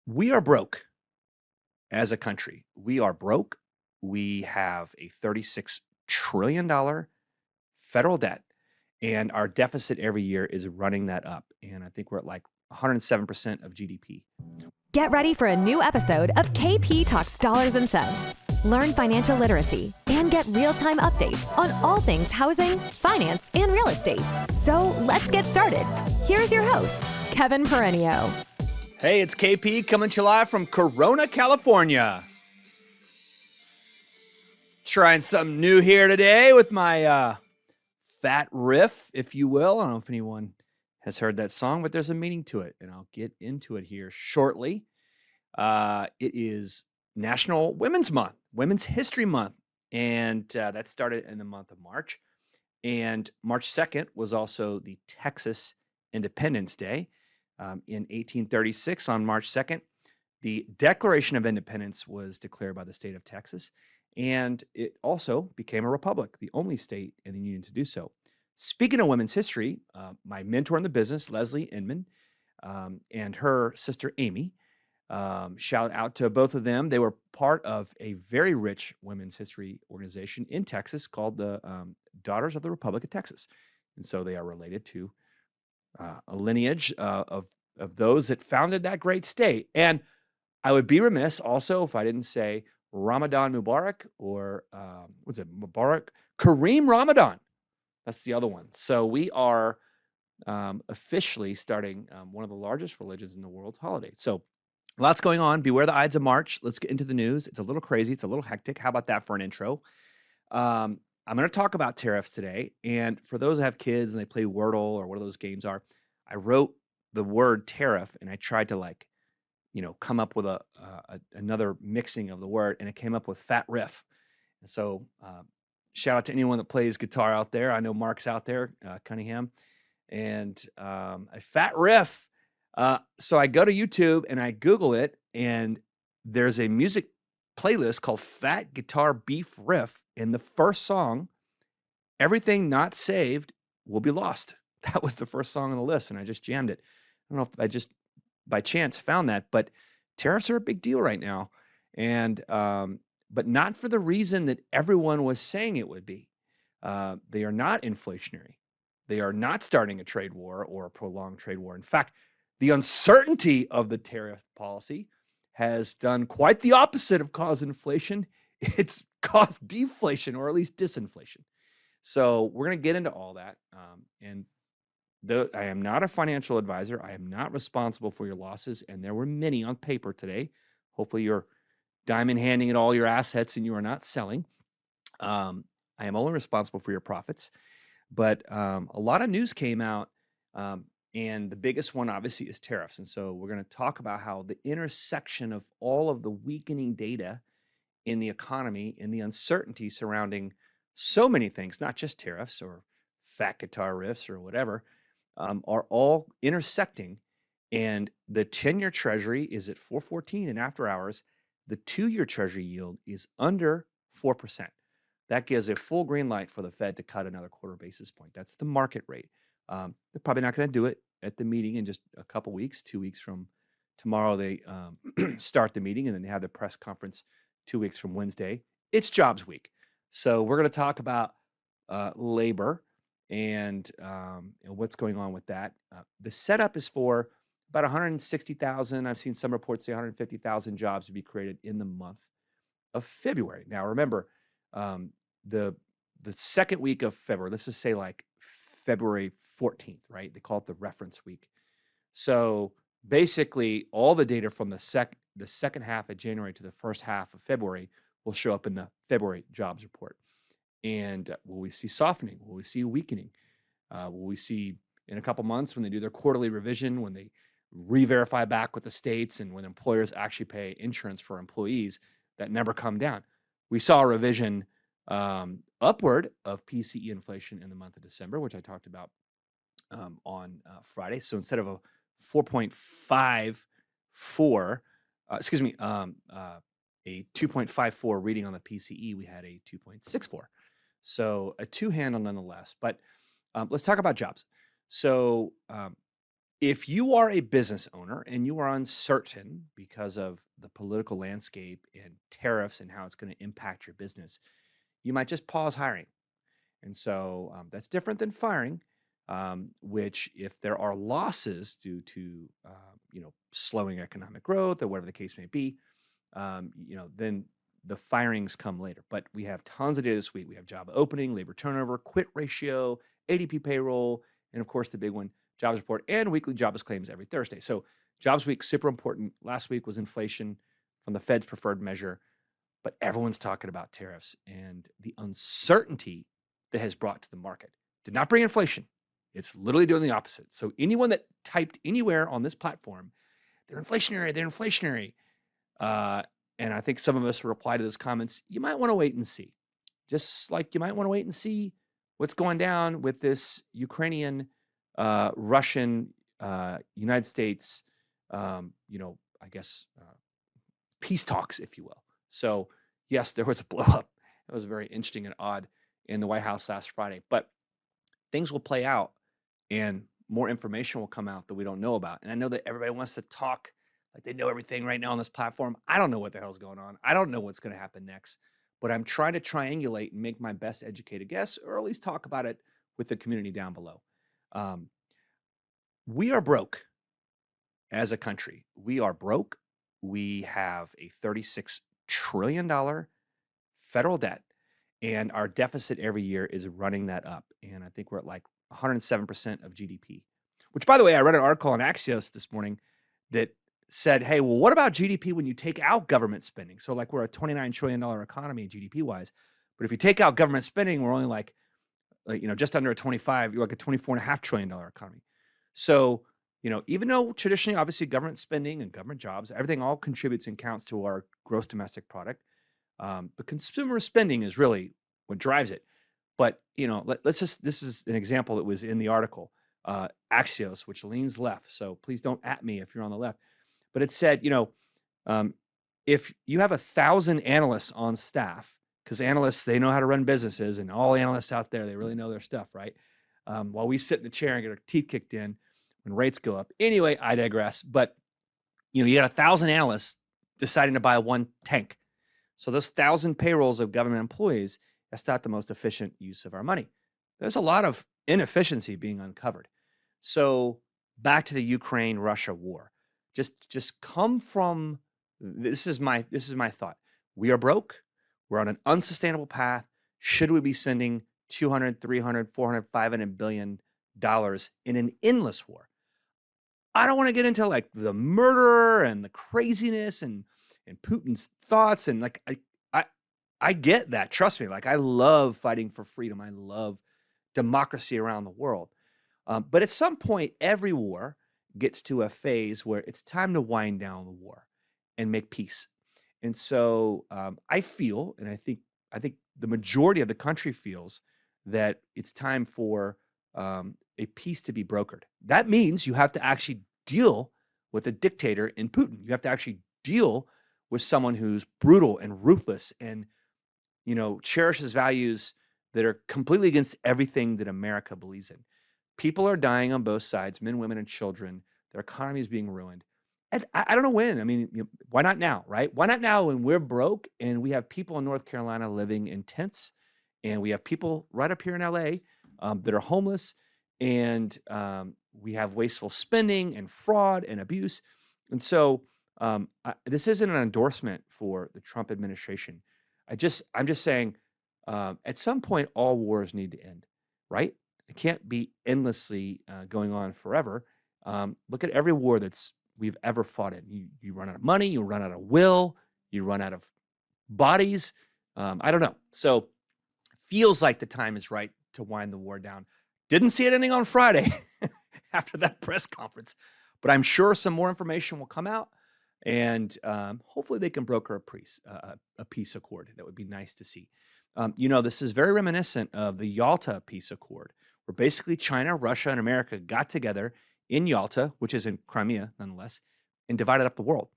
We are broke as a country. We are broke. We have a $36 trillion federal debt, and our deficit every year is running that up. And I think we're at like 107% of GDP. Get ready for a new episode of KP Talks Dollars and Cents. Learn financial literacy and get real-time updates on all things housing, finance, and real estate. So let's get started. Here's your host, Kevin Perenio. Hey, it's KP coming to you live from Corona, California. Trying something new here today with my fat riff, if you will. I don't know if anyone has heard that song, but there's a meaning to it, and I'll get into it here shortly. It is National Women's Month, Women's History Month, and that started in the month of March. And March 2nd was also the Texas Independence Day. In 1836, on March 2nd, the Declaration of Independence was declared by the state of Texas, and it also became a republic, the only state in the union to do so. Speaking of women's history, my mentor in the business, Leslie Inman, and her sister Amy, shout out to both of them. They were part of a very rich women's history organization in Texas called the Daughters of the Republic of Texas. And so they are related to a lineage of those that founded that great state. And I would be remiss also if I didn't say Ramadan Mubarak or what's it, Mubarak? Kareem Ramadan. That's the other one. So we are officially starting one of the largest religions in the world's holiday. So lots going on. Beware the Ides of March. Let's get into the news. It's a little crazy. It's a little hectic. How about that for an intro? I'm going to talk about tariffs today. And for those that have kids and they play Wordle or what those games are, I wrote the word tariff and I tried to come up with another mixing of the word, and it came up with fat riff. And so shout out to anyone that plays guitar out there. I know Mark's out there, Cunningham, and a fat riff. So I go to YouTube and I Google it, and there's a music playlist called Fat Guitar Beef Riff. And the first song, Everything Not Saved Will Be Lost. That was the first song on the list, and I just jammed it. I don't know if I just by chance found that, but tariffs are a big deal right now. And but not for the reason that everyone was saying it would be. They are not inflationary. They are not starting a trade war or a prolonged trade war. In fact, the uncertainty of the tariff policy has done quite the opposite of cause inflation. It's caused deflation, or at least disinflation. So we're going to get into all that. I am not a financial advisor. I am not responsible for your losses. And there were many on paper today. Hopefully you're diamond handing at all your assets and you are not selling. I am only responsible for your profits. But a lot of news came out. And the biggest one, obviously, is tariffs. And so we're going to talk about how the intersection of all of the weakening data in the economy and the uncertainty surrounding so many things, not just tariffs or fat guitar riffs or whatever, are all intersecting. And the 10-year Treasury is at 4.14, and after hours, the 2-year Treasury yield is under 4%. That gives a full green light for the Fed to cut another quarter basis point. That's the market rate. They're probably not going to do it at the meeting in just a couple weeks. 2 weeks from tomorrow, they start the meeting, and then they have the press conference 2 weeks from Wednesday. It's jobs week. So we're going to talk about labor and what's going on with that. The setup is for about 160,000. I've seen some reports say 150,000 jobs to be created in the month of February. Now, remember, the second week of February, let's just say like February 14th, right? They call it the reference week. So basically, all the data from the second half of January to the first half of February will show up in the February jobs report. And will we see softening? Will we see weakening? Will we see in a couple months when they do their quarterly revision, when they re-verify back with the states and when employers actually pay insurance for employees, that number come down? We saw a revision upward of PCE inflation in the month of December, which I talked about on Friday. So instead of a 4.54, a 2.54 reading on the PCE, we had a 2.64. So a two handle nonetheless. But let's talk about jobs. So If you are a business owner and you are uncertain because of the political landscape and tariffs and how it's going to impact your business, you might just pause hiring. And so that's different than firing, which if there are losses due to slowing economic growth or whatever the case may be, then the firings come later. But we have tons of data this week. We have job opening, labor turnover, quit ratio, ADP payroll, and of course the big one, jobs report, and weekly jobless claims every Thursday. So jobs week, super important. Last week was inflation from the Fed's preferred measure, but everyone's talking about tariffs and the uncertainty that has brought to the market. Did not bring inflation. It's literally doing the opposite. So anyone that typed anywhere on this platform, they're inflationary. And I think some of us reply to those comments. You might want to wait and see. Just like you might want to wait and see what's going down with this Ukrainian, Russian, United States, I guess, peace talks, if you will. So yes, there was a blow up. It was very interesting and odd in the White House last Friday, but things will play out and more information will come out that we don't know about. And I know that everybody wants to talk like they know everything right now on this platform. I don't know what the hell's going on. I don't know what's going to happen next, but I'm trying to triangulate and make my best educated guess, or at least talk about it with the community down below. We are broke as a country. We are broke. We have a $36 trillion federal debt, and our deficit every year is running that up. And I think we're at like 107% of GDP, which, by the way, I read an article on Axios this morning that said, hey, well, what about GDP when you take out government spending? So like we're a $29 trillion economy GDP wise, but if you take out government spending, we're only like just under a 25, you're like a $24.5 trillion economy. So, even though traditionally, obviously government spending and government jobs, everything all contributes and counts to our gross domestic product. But consumer spending is really what drives it. But, this is an example that was in the article, Axios, which leans left. So please don't at me if you're on the left. But it said, if you have 1,000 analysts on staff, because analysts, they know how to run businesses, and all analysts out there, they really know their stuff, right? While we sit in the chair and get our teeth kicked in when rates go up. Anyway, I digress. But, you got 1,000 analysts deciding to buy one tank. So those 1,000 payrolls of government employees, that's not the most efficient use of our money. There's a lot of inefficiency being uncovered. So back to the Ukraine-Russia war. Just come from, this is my thought. We are broke. We're on an unsustainable path. Should we be sending $200, $300, $400, $500 billion in an endless war? I don't want to get into like the murder and the craziness and Putin's thoughts. And like, I get that. Trust me. Like, I love fighting for freedom. I love democracy around the world. But at some point, every war gets to a phase where it's time to wind down the war and make peace. And so I feel, and I think the majority of the country feels, that it's time for a peace to be brokered. That means you have to actually deal with a dictator in Putin. You have to actually deal with someone who's brutal and ruthless and, cherishes values that are completely against everything that America believes in. People are dying on both sides, men, women, and children. Their economy is being ruined. And I don't know when. I mean, why not now, right? Why not now when we're broke and we have people in North Carolina living in tents, and we have people right up here in LA that are homeless, and we have wasteful spending and fraud and abuse. And so this isn't an endorsement for the Trump administration. I'm just saying at some point, all wars need to end, right? It can't be endlessly going on forever. Look at every war we've ever fought in. You run out of money, you run out of will, you run out of bodies. I don't know. So feels like the time is right to wind the war down. Didn't see it ending on Friday after that press conference, but I'm sure some more information will come out, and hopefully they can broker a peace accord. That would be nice to see. This is very reminiscent of the Yalta Peace Accord, where basically China, Russia, and America got together in Yalta, which is in Crimea nonetheless, and divided up the world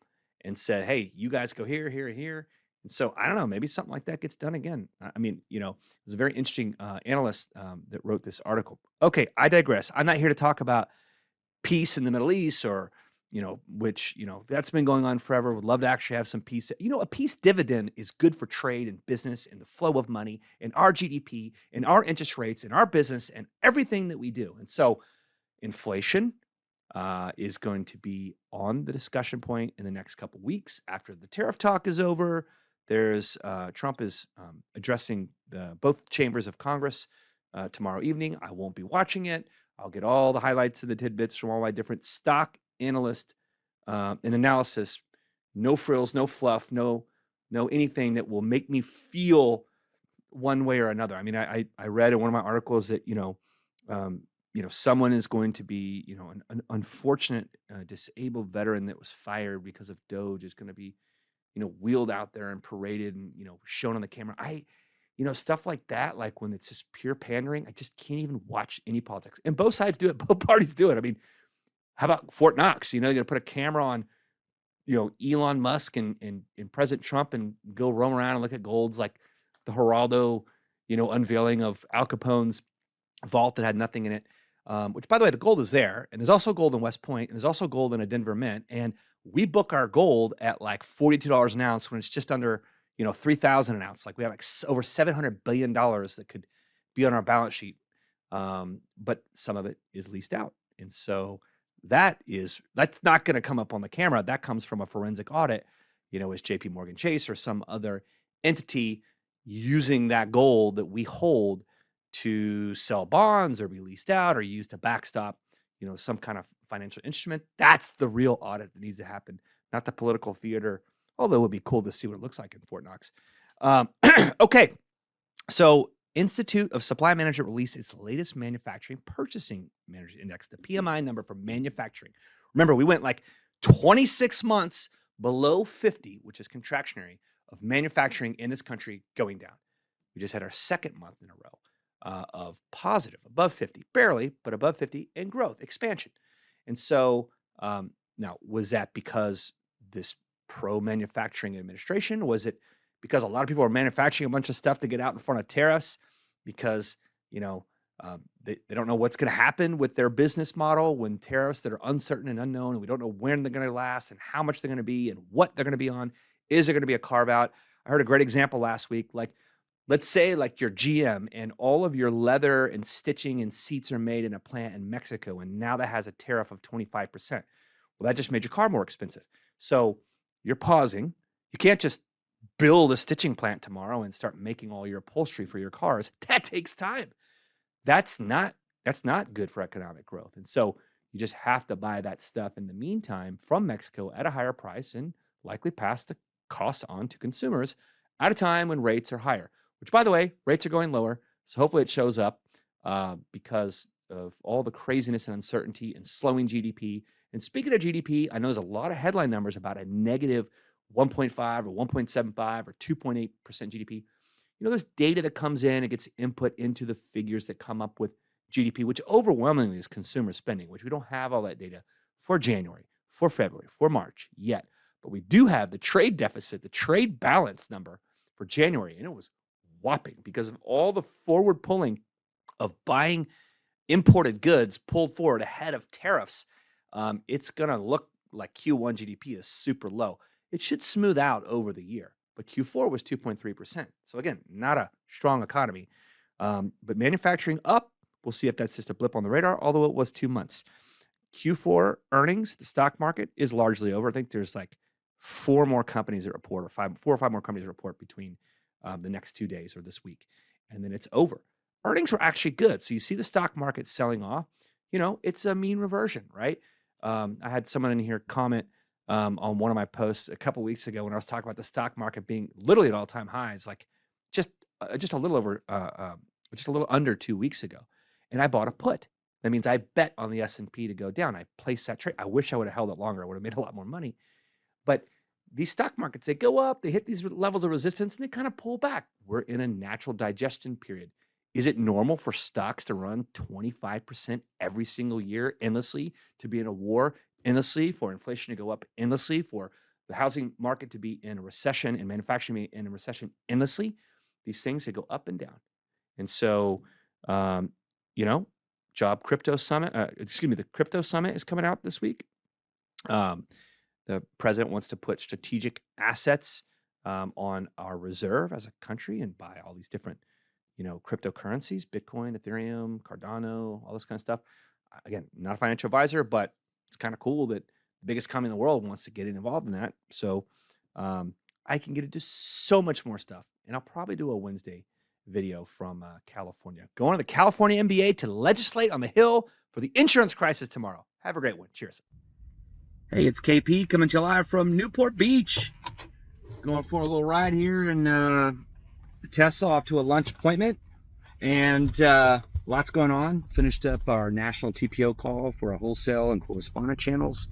and said, hey, you guys go here, here, here. And so I don't know, maybe something like that gets done again. I mean, it was a very interesting analyst that wrote this article. Okay, I digress. I'm not here to talk about peace in the Middle East, or which that's been going on forever. Would love to actually have some peace. A peace dividend is good for trade and business and the flow of money and our GDP and our interest rates and our business and everything that we do. And so inflation is going to be on the discussion point in the next couple weeks after the tariff talk is over. There's Trump is addressing both chambers of Congress tomorrow evening. I won't be watching it. I'll get all the highlights and the tidbits from all my different stock analysts and analysis. No frills, no fluff, no anything that will make me feel one way or another. I mean, I read in one of my articles that someone is going to be an unfortunate disabled veteran that was fired because of Doge is going to be wheeled out there and paraded and shown on the camera. Stuff like that, like when it's just pure pandering, I just can't even watch any politics. And both sides do it. Both parties do it. I mean, how about Fort Knox? You're going to put a camera on, Elon Musk and President Trump and go roam around and look at golds like the Geraldo, unveiling of Al Capone's vault that had nothing in it. Which, by the way, the gold is there. And there's also gold in West Point. And there's also gold in a Denver Mint. And we book our gold at like $42 an ounce when it's just under, 3,000 an ounce. Like we have like over $700 billion that could be on our balance sheet. But some of it is leased out. And so that's not going to come up on the camera. That comes from a forensic audit, as JP Morgan Chase or some other entity using that gold that we hold to sell bonds or be leased out or use to backstop, some kind of financial instrument. That's the real audit that needs to happen, not the political theater, although it would be cool to see what it looks like in Fort Knox. Okay, so Institute of Supply Management released its latest manufacturing purchasing manager index, the PMI number for manufacturing. Remember, we went like 26 months below 50, which is contractionary, of manufacturing in this country going down. We just had our second month in a row of positive, above 50, barely, but above 50, and growth, expansion. And so now, was that because this pro-manufacturing administration? Was it because a lot of people are manufacturing a bunch of stuff to get out in front of tariffs because, they don't know what's going to happen with their business model when tariffs that are uncertain and unknown, and we don't know when they're going to last and how much they're going to be and what they're going to be on. Is there going to be a carve out? I heard a great example last week. Like, let's say like your GM and all of your leather and stitching and seats are made in a plant in Mexico, and now that has a tariff of 25%. Well, that just made your car more expensive. So you're pausing. You can't just build a stitching plant tomorrow and start making all your upholstery for your cars. That takes time. That's not good for economic growth. And so you just have to buy that stuff in the meantime from Mexico at a higher price and likely pass the costs on to consumers at a time when rates are higher, which, by the way, rates are going lower. So hopefully it shows up because of all the craziness and uncertainty and slowing GDP. And speaking of GDP, I know there's a lot of headline numbers about a negative 1.5 or 1.75 or 2.8% GDP. There's data that comes in and gets input into the figures that come up with GDP, which overwhelmingly is consumer spending, which we don't have all that data for January, for February, for March yet. But we do have the trade deficit, the trade balance number for January, and it was whopping because of all the forward pulling of buying imported goods pulled forward ahead of tariffs. It's going to look like Q1 GDP is super low. It should smooth out over the year, but Q4 was 2.3%. So again, not a strong economy, but manufacturing up. We'll see if that's just a blip on the radar, although it was 2 months. Q4 earnings, the stock market is largely over. I think there's like four or five more companies that report between the next 2 days or this week, and then it's over. Earnings were actually good. So you see the stock market selling off. It's a mean reversion, right? I had someone in here comment on one of my posts a couple weeks ago when I was talking about the stock market being literally at all-time highs, like just a little under 2 weeks ago. And I bought a put. That means I bet on the S&P to go down. I placed that trade. I wish I would have held it longer. I would have made a lot more money. But these stock markets, they go up, they hit these levels of resistance, and they kind of pull back. We're in a natural digestion period. Is it normal for stocks to run 25% every single year endlessly, to be in a war endlessly, for inflation to go up endlessly, for the housing market to be in a recession and manufacturing to be in a recession endlessly? These things, they go up and down. And so, job crypto summit. The crypto summit is coming out this week. The president wants to put strategic assets on our reserve as a country and buy all these different, cryptocurrencies, Bitcoin, Ethereum, Cardano, all this kind of stuff. Again, not a financial advisor, but it's kind of cool that the biggest company in the world wants to get involved in that. So I can get into so much more stuff. And I'll probably do a Wednesday video from California. Going to the California NBA to legislate on the Hill for the insurance crisis tomorrow. Have a great one. Cheers. Hey, it's KP coming to you live from Newport Beach. Going for a little ride here and Tesla off to a lunch appointment. And lots going on. Finished up our national TPO call for our wholesale and correspondent channels.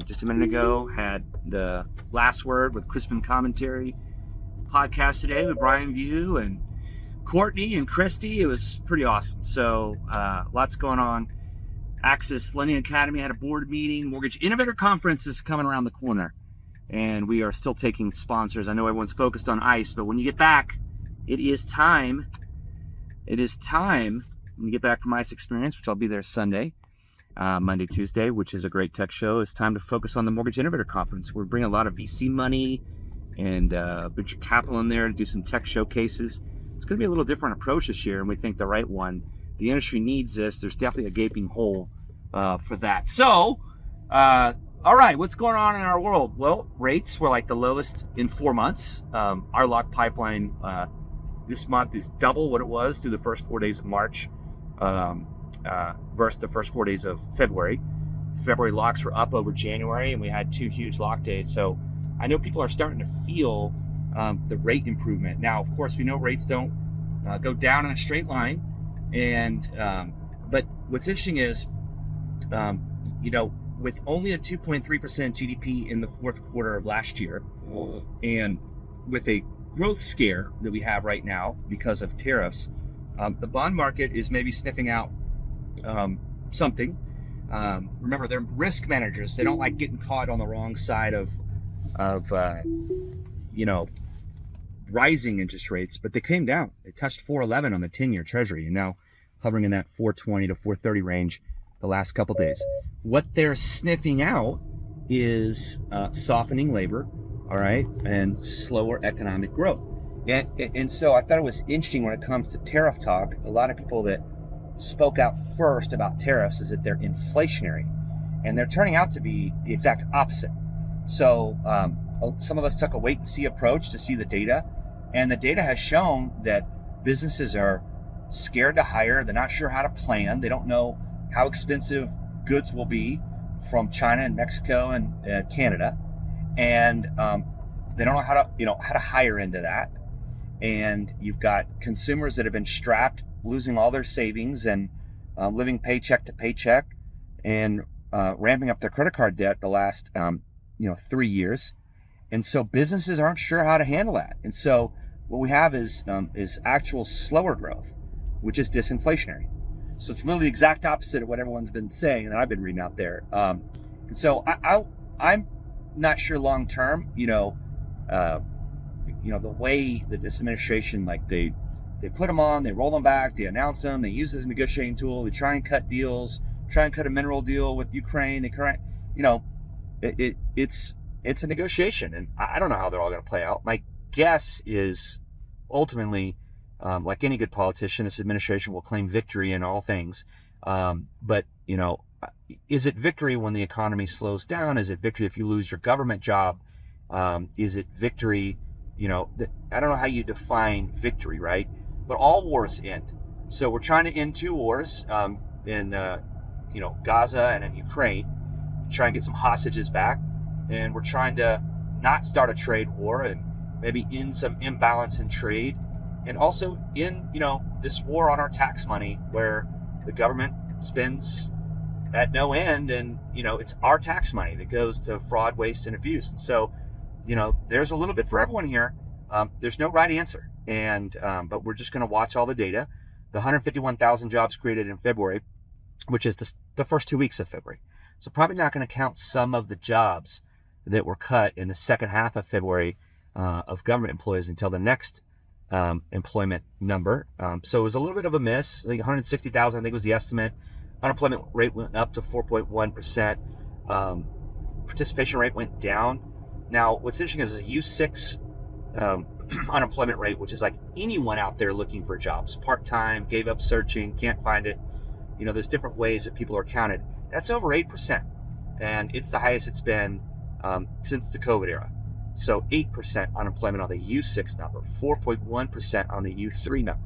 Just a minute ago, had the last word with Crispin Commentary podcast today with Brian View and Courtney and Christy. It was pretty awesome. So lots going on. Axis Lending Academy had a board meeting. Mortgage Innovator Conference is coming around the corner. And we are still taking sponsors. I know everyone's focused on ICE, but when you get back, it is time. It is time when you get back from ICE Experience, which I'll be there Sunday, Monday, Tuesday, which is a great tech show. It's time to focus on the Mortgage Innovator Conference. We're bringing a lot of VC money and venture capital in there to do some tech showcases. It's going to be a little different approach this year, and we think the right one. The industry needs this. There's definitely a gaping hole for that. So, all right, what's going on in our world? Well, rates were like the lowest in 4 months. Our lock pipeline this month is double what it was through the first 4 days of March versus the first 4 days of February. February locks were up over January, and we had 2 huge lock days. So I know people are starting to feel the rate improvement. Now, of course, we know rates don't go down in a straight line. And but what's interesting is, with only a 2.3% GDP in the fourth quarter of last year, and with a growth scare that we have right now because of tariffs, the bond market is maybe sniffing out something. Remember, they're risk managers. They don't like getting caught on the wrong side of rising interest rates, but they came down. They touched 411 on the 10-year Treasury, and now hovering in that 420 to 430 range the last couple days. What they're sniffing out is softening labor, all right, and slower economic growth. And so I thought it was interesting when it comes to tariff talk. A lot of people that spoke out first about tariffs is that they're inflationary, and they're turning out to be the exact opposite. So some of us took a wait and see approach to see the data, and the data has shown that businesses are scared to hire. They're not sure how to plan. They don't know how expensive goods will be from China and Mexico and Canada, and they don't know how to hire into that. And you've got consumers that have been strapped, losing all their savings and living paycheck to paycheck, and ramping up their credit card debt the last 3 years. And so businesses aren't sure how to handle that. And so what we have is actual slower growth, which is disinflationary. So it's literally the exact opposite of what everyone's been saying and I've been reading out there. And so I'm not sure long term, the way that this administration, like they put them on, they roll them back, they announce them, they use it as a negotiating tool, they try and cut deals, try and cut a mineral deal with Ukraine. It's a negotiation, and I don't know how they're all going to play out. My guess is ultimately, like any good politician, this administration will claim victory in all things. But is it victory when the economy slows down? Is it victory if you lose your government job? Is it victory? I don't know how you define victory, right? But all wars end. So we're trying to end 2 wars in Gaza and in Ukraine, try and get some hostages back. And we're trying to not start a trade war and maybe end some imbalance in trade, and also in this war on our tax money where the government spends at no end, and it's our tax money that goes to fraud, waste, and abuse. And so there's a little bit for everyone here. There's no right answer, and but we're just going to watch all the data. The 151,000 jobs created in February, which is the first 2 weeks of February, so probably not going to count some of the jobs that were cut in the second half of February of government employees until the next employment number. So it was a little bit of a miss. I think 160,000, I think was the estimate. Unemployment rate went up to 4.1%. Participation rate went down. Now, what's interesting is the U6 unemployment rate, which is like anyone out there looking for jobs, part-time, gave up searching, can't find it. There's different ways that people are counted. That's over 8%. And it's the highest it's been since the COVID era. So 8% unemployment on the U6 number, 4.1% on the U3 number.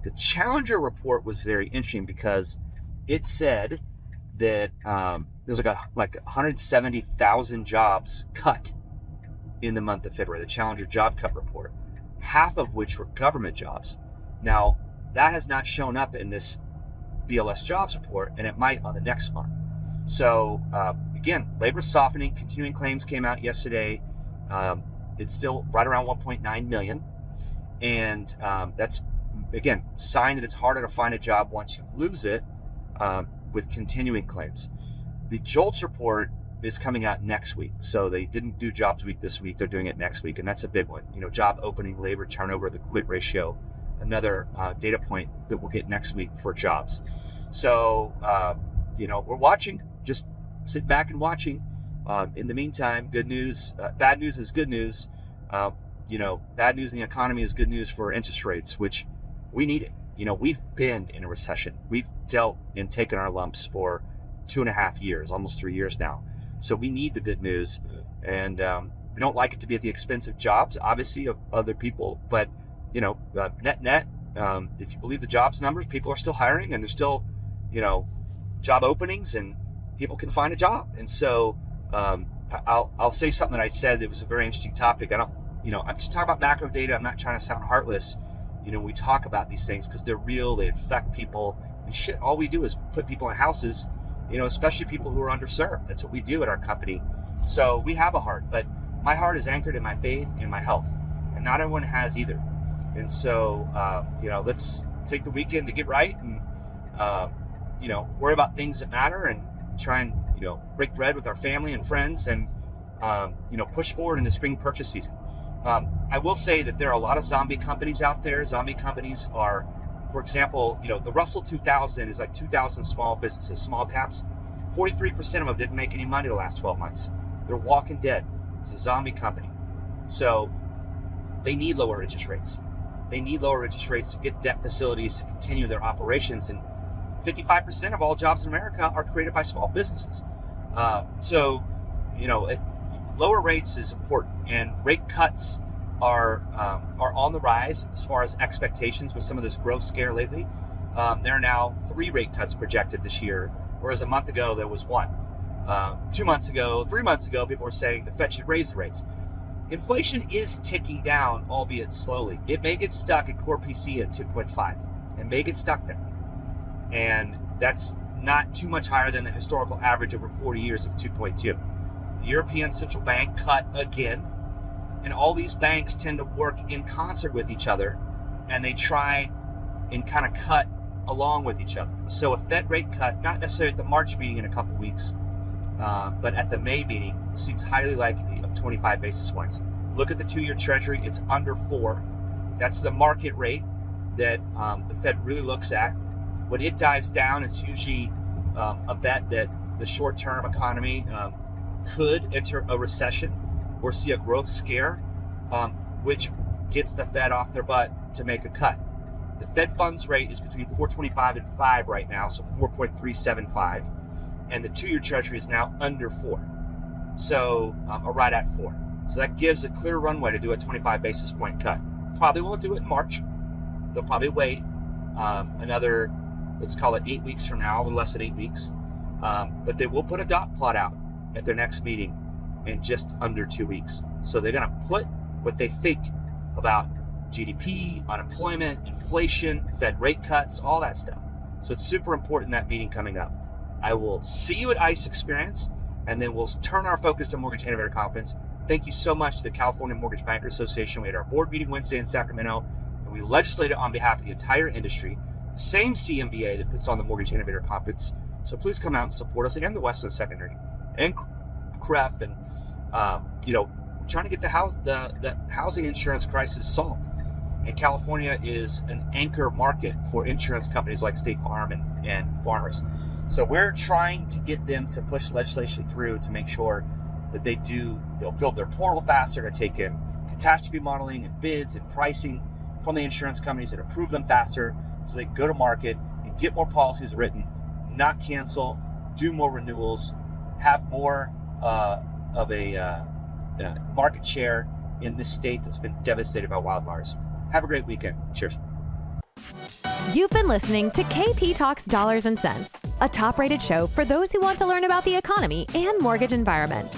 The Challenger report was very interesting because it said that there's like 170,000 jobs cut in the month of February, the Challenger job cut report, half of which were government jobs. Now, that has not shown up in this BLS jobs report, and it might on the next one. So again, labor softening, continuing claims came out yesterday. It's still right around 1.9 million. And that's, again, sign that it's harder to find a job once you lose it with continuing claims. The JOLTS report is coming out next week. So they didn't do jobs week this week. They're doing it next week. And that's a big one. Job opening, labor turnover, the quit ratio, another data point that we'll get next week for jobs. So, we're watching, just sit back and watching. In the meantime, good news, bad news is good news. Bad news in the economy is good news for interest rates, which we need it. We've been in a recession. We've dealt and taken our lumps for 2.5 years, almost 3 years now. So we need the good news. And we don't like it to be at the expense of jobs, obviously, of other people. But, net, if you believe the jobs numbers, people are still hiring and there's still, job openings and people can find a job. And so I'll say something that I said that was a very interesting topic. I'm just talking about macro data. I'm not trying to sound heartless. We talk about these things because they're real. They affect people. And shit, all we do is put people in houses, especially people who are underserved. That's what we do at our company. So we have a heart, but my heart is anchored in my faith and my health. And not everyone has either. And so, let's take the weekend to get right and, worry about things that matter and try and, break bread with our family and friends and, push forward in the spring purchase season. I will say that there are a lot of zombie companies out there. Zombie companies are, for example, the Russell 2000 is like 2,000 small businesses, small caps. 43% of them didn't make any money the last 12 months. They're walking dead. It's a zombie company. So they need lower interest rates. They need lower interest rates to get debt facilities to continue their operations. And 55% of all jobs in America are created by small businesses. Lower rates is important, and rate cuts are on the rise as far as expectations with some of this growth scare lately. There are now 3 rate cuts projected this year, whereas a month ago there was 1. 2 months ago, 3 months ago, people were saying the Fed should raise the rates. Inflation is ticking down, albeit slowly. It may get stuck at core PC at 2.5. It may get stuck there. And that's not too much higher than the historical average over 40 years of 2.2. The European Central Bank cut again, and all these banks tend to work in concert with each other, and they try and kind of cut along with each other. So a Fed rate cut, not necessarily at the March meeting in a couple weeks, but at the May meeting, seems highly likely of 25 basis points. Look at the 2-year Treasury, it's under 4. That's the market rate that the Fed really looks at. When it dives down, it's usually a bet that the short-term economy could enter a recession or see a growth scare, which gets the Fed off their butt to make a cut. The Fed funds rate is between 4.25 and 5 right now, so 4.375, and the 2-year Treasury is now under 4, so or right at 4. So that gives a clear runway to do a 25 basis point cut. Probably won't do it in March. They'll probably wait another, let's call it 8 weeks from now, a little less than 8 weeks. But they will put a dot plot out at their next meeting in just under 2 weeks. So they're going to put what they think about GDP, unemployment, inflation, Fed rate cuts, all that stuff. So it's super important in that meeting coming up. I will see you at ICE Experience, and then we'll turn our focus to Mortgage Innovator Conference. Thank you so much to the California Mortgage Bankers Association. We had our board meeting Wednesday in Sacramento, and we legislated on behalf of the entire industry. Same CMBA that puts on the Mortgage Innovator Conference. So please come out and support us, and the Westland Secondary and CREF, and trying to get the housing insurance crisis solved. And California is an anchor market for insurance companies like State Farm and Farmers. So we're trying to get them to push legislation through to make sure that they'll build their portal faster to take in catastrophe modeling and bids and pricing from the insurance companies and approve them faster so they can go to market and get more policies written, not cancel, do more renewals, have more of a market share in this state that's been devastated by wildfires. Have a great weekend. Cheers. You've been listening to KP Talks Dollars and Cents, a top-rated show for those who want to learn about the economy and mortgage environment.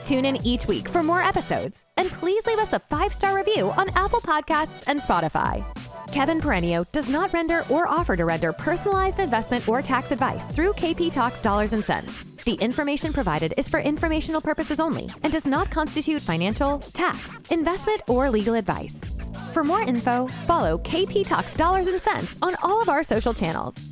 Tune in each week for more episodes, and please leave us a 5-star review on Apple Podcasts and Spotify. Kevin Perenio does not render or offer to render personalized investment or tax advice through KP Talks Dollars and Cents. The information provided is for informational purposes only and does not constitute financial, tax, investment, or legal advice. For more info, follow KP Talks Dollars and Cents on all of our social channels.